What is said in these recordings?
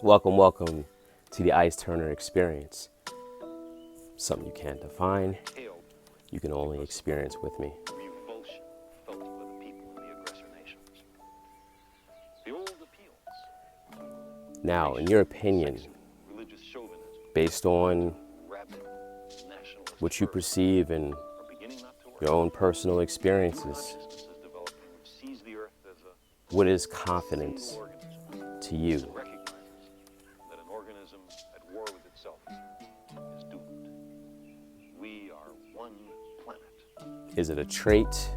Welcome to the Ice Turner experience. Something you can't define, you can only experience with me. Revulsion felt by the people of the aggressor nations. The old appeals. Now, in your opinion, Religious chauvinism, based on rabid nationalism, what you perceive and are beginning not to work. your own personal New experiences, consciousness is developing which sees the earth as a what is single confidence organism to you? and recognizes that an organism at war with itself is doomed. We are one planet. Is it a trait?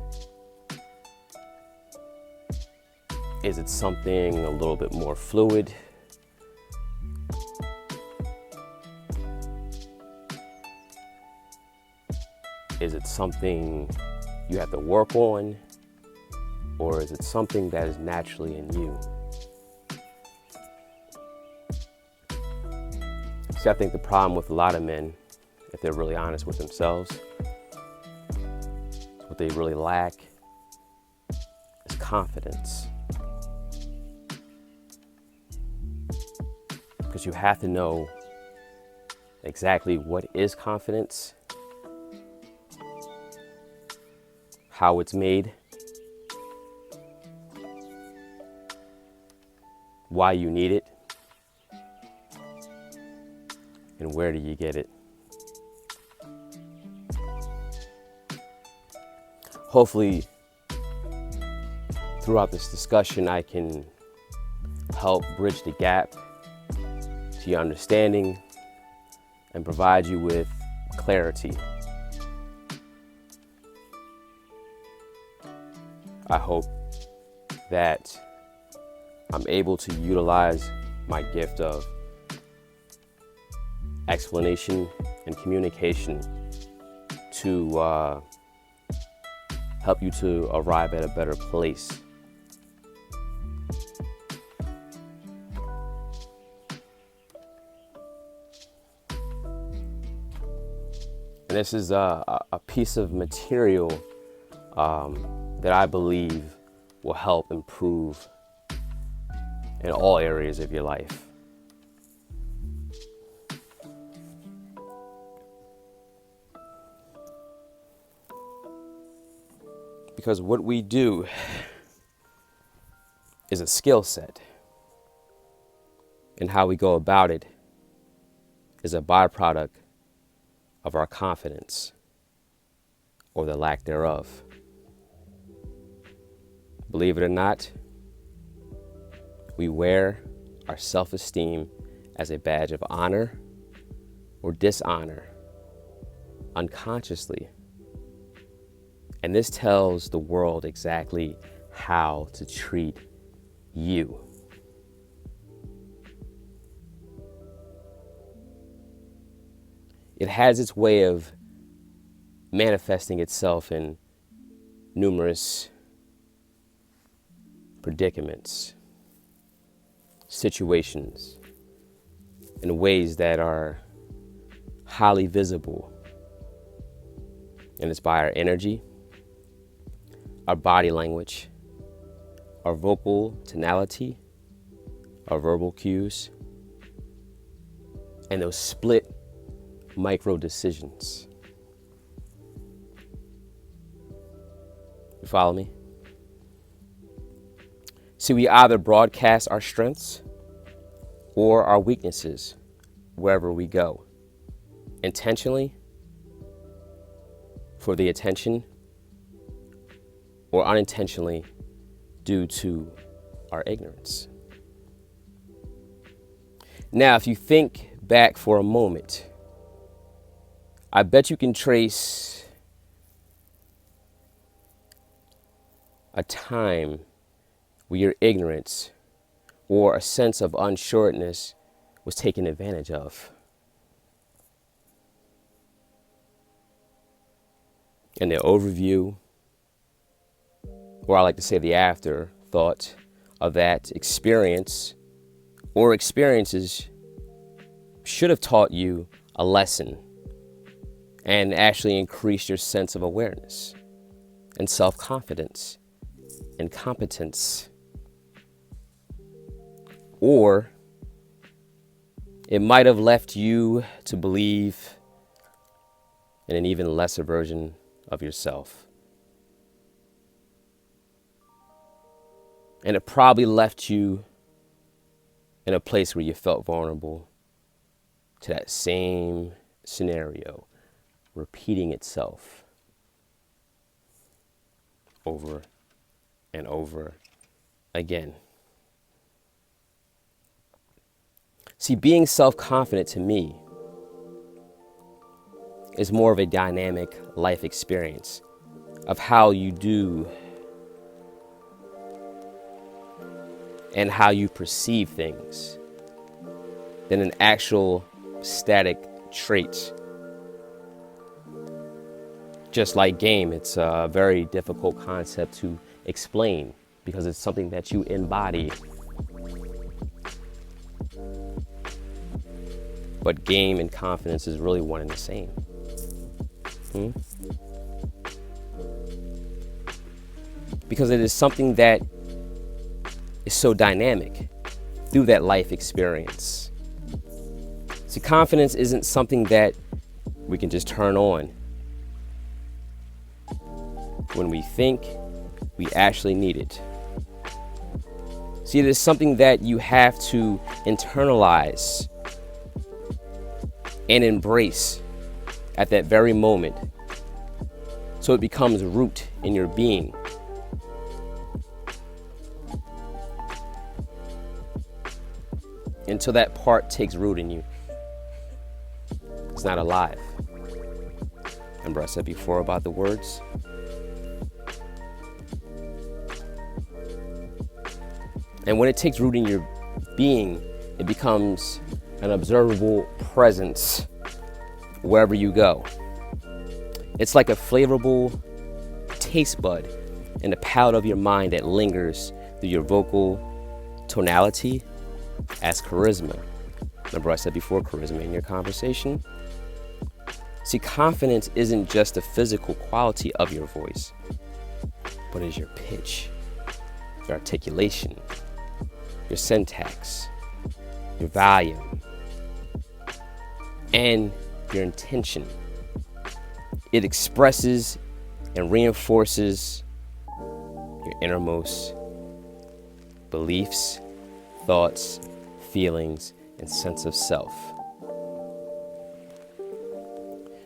Is it something a little bit more fluid? Is it something you have to work on? Or is it something that is naturally in you? See, I think the problem with a lot of men, if they're really honest with themselves, what they really lack is confidence. Because you have to know exactly what is confidence, how it's made, why you need it, and where do you get it. Hopefully, throughout this discussion, I can help bridge the gap to your understanding and provide you with clarity. I hope that I'm able to utilize my gift of explanation and communication to help you to arrive at a better place. And this is a piece of material that I believe will help improve in all areas of your life. Because what we do is a skill set, and how we go about it is a byproduct of our confidence or the lack thereof. Believe it or not, we wear our self-esteem as a badge of honor or dishonor unconsciously. And this tells the world exactly how to treat you. It has its way of manifesting itself in numerous predicaments, situations, in ways that are highly visible. And it's by our energy, our body language, our vocal tonality, our verbal cues, and those split micro decisions. You follow me? See, we either broadcast our strengths or our weaknesses wherever we go, intentionally for the attention, or unintentionally due to our ignorance. Now, if you think back for a moment, I bet you can trace a time where your ignorance or a sense of unsureness was taken advantage of. And the overview, or I like to say the afterthought of that experience or experiences should have taught you a lesson and actually increased your sense of awareness and self-confidence and competence. Or It might have left you to believe in an even lesser version of yourself. And it probably left you in a place where you felt vulnerable to that same scenario repeating itself over and over again. See, being self-confident to me is more of a dynamic life experience of how you do and how you perceive things than an actual static trait. Just like game, it's a very difficult concept to explain because it's something that you embody. But game and confidence is really one and the same. Because it is something that is so dynamic through that life experience. See, confidence isn't something that we can just turn on. When we think, we actually need it. See, it is something that you have to internalize and embrace at that very moment, so it becomes root in your being. Until that part takes root in you, it's not alive. Remember I said before about the words? And when it takes root in your being, it becomes an observable presence wherever you go. It's like a flavorful taste bud in the palate of your mind that lingers through your vocal tonality as charisma. Remember I said before, charisma in your conversation? See, confidence isn't just the physical quality of your voice, but is your pitch, your articulation, your syntax, your volume, and your intention. It expresses and reinforces your innermost beliefs, thoughts, feelings, and sense of self.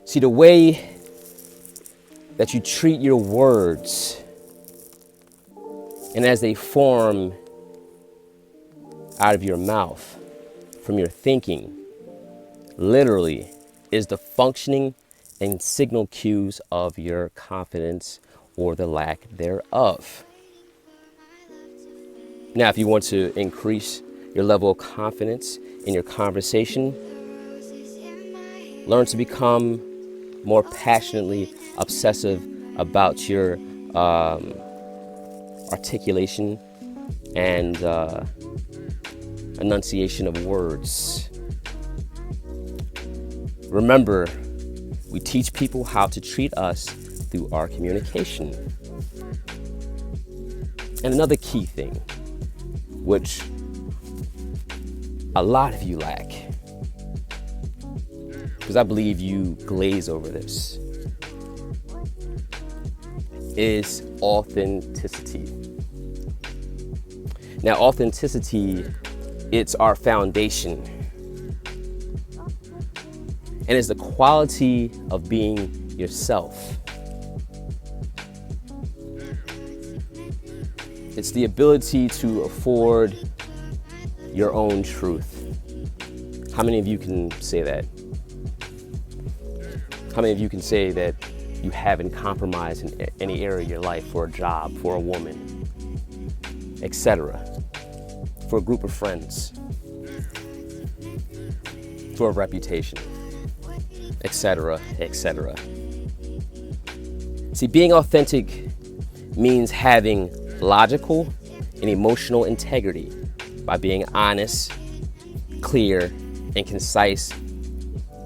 See, the way that you treat your words and as they form out of your mouth from your thinking literally is the functioning and signal cues of your confidence or the lack thereof. Now, if you want to increase your level of confidence in your conversation, learn to become more passionately obsessive about your articulation and enunciation of words. Remember, we teach people how to treat us through our communication. And another key thing, which a lot of you lack, because I believe you glaze over this, is authenticity. Now, authenticity, it's our foundation. And it's the quality of being yourself. It's the ability to afford your own truth. How many of you can say that? How many of you can say that you haven't compromised in any area of your life for a job, for a woman, etc., for a group of friends, for a reputation, etc., etc.? See, being authentic means having logical and emotional integrity by being honest, clear, and concise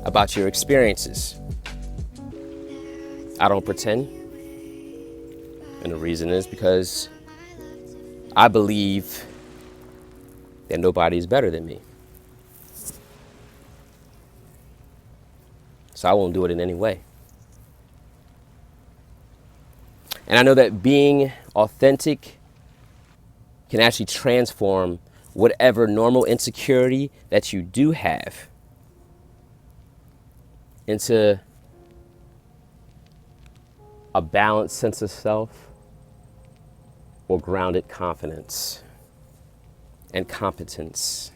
about your experiences. I don't pretend, and the reason is because I believe that nobody is better than me. so I won't do it in any way. And I know that being authentic can actually transform whatever normal insecurity that you do have into a balanced sense of self or grounded confidence and competence.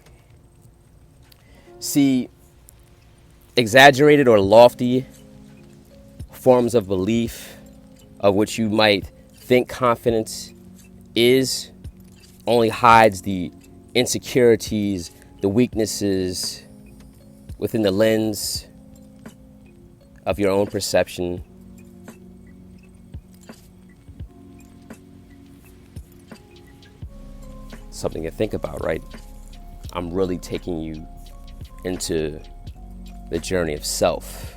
See, exaggerated or lofty forms of belief of which you might think confidence is only hides the insecurities, the weaknesses within the lens of your own perception. Something to think about, right? I'm really taking you into the journey of self.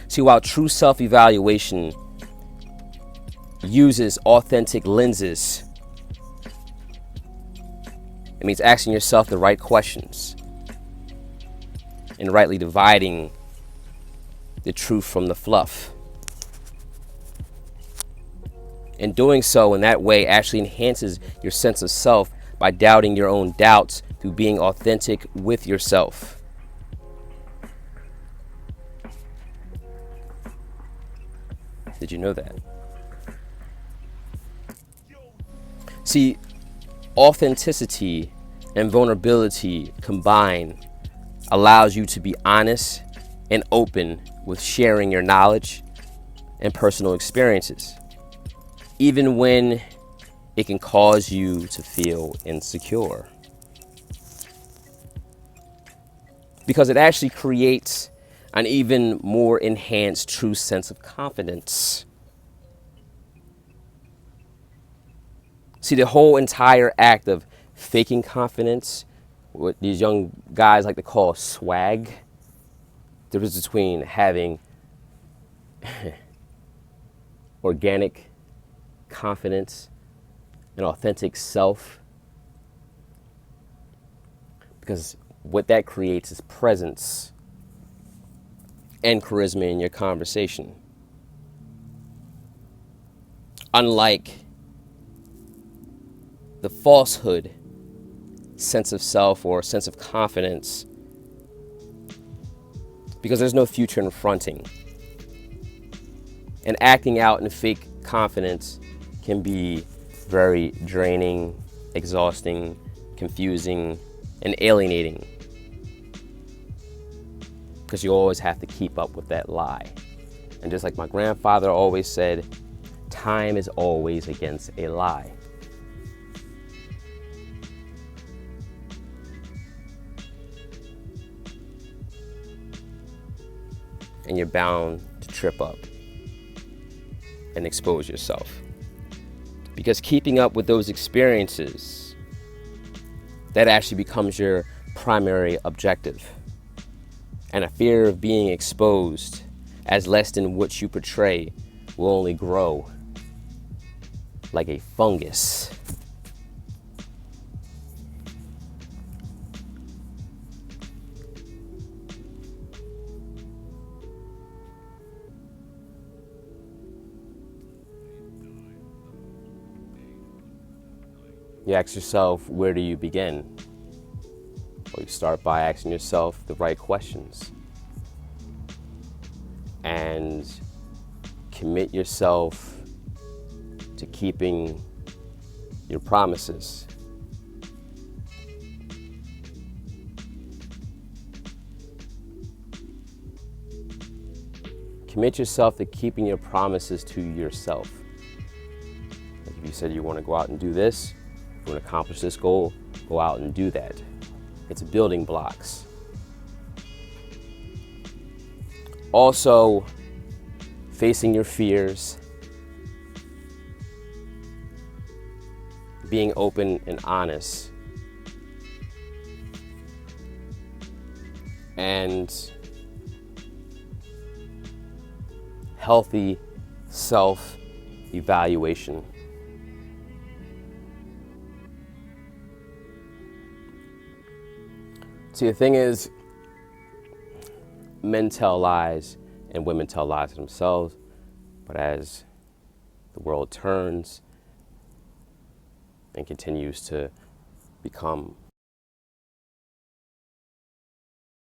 See, while true self-evaluation uses authentic lenses, it means asking yourself the right questions and rightly dividing the truth from the fluff. And doing so in that way actually enhances your sense of self by doubting your own doubts through being authentic with yourself. Did you know that? See, authenticity and vulnerability combined allows you to be honest and open with sharing your knowledge and personal experiences, even when it can cause you to feel insecure. Because it actually creates an even more enhanced true sense of confidence. See, the whole entire act of faking confidence, what these young guys like to call swag, the difference between having organic confidence and authentic self, because what that creates is presence and charisma in your conversation. Unlike the falsehood sense of self or sense of confidence, because there's no future in fronting. And acting out in fake confidence can be very draining, exhausting, confusing, and alienating, because you always have to keep up with that lie. And just like my grandfather always said, time is always against a lie. And you're bound to trip up and expose yourself. Because keeping up with those experiences, that actually becomes your primary objective. And a fear of being exposed as less than what you portray will only grow like a fungus. You ask yourself, where do you begin? Well, you start by asking yourself the right questions and commit yourself to keeping your promises. Commit yourself to keeping your promises to yourself. Like if you said you want to go out and do this, you want to accomplish this goal, go out and do that. It's building blocks. Also, facing your fears, being open and honest, and healthy self-evaluation. See, the thing is, men tell lies and women tell lies to themselves. But as the world turns and continues to become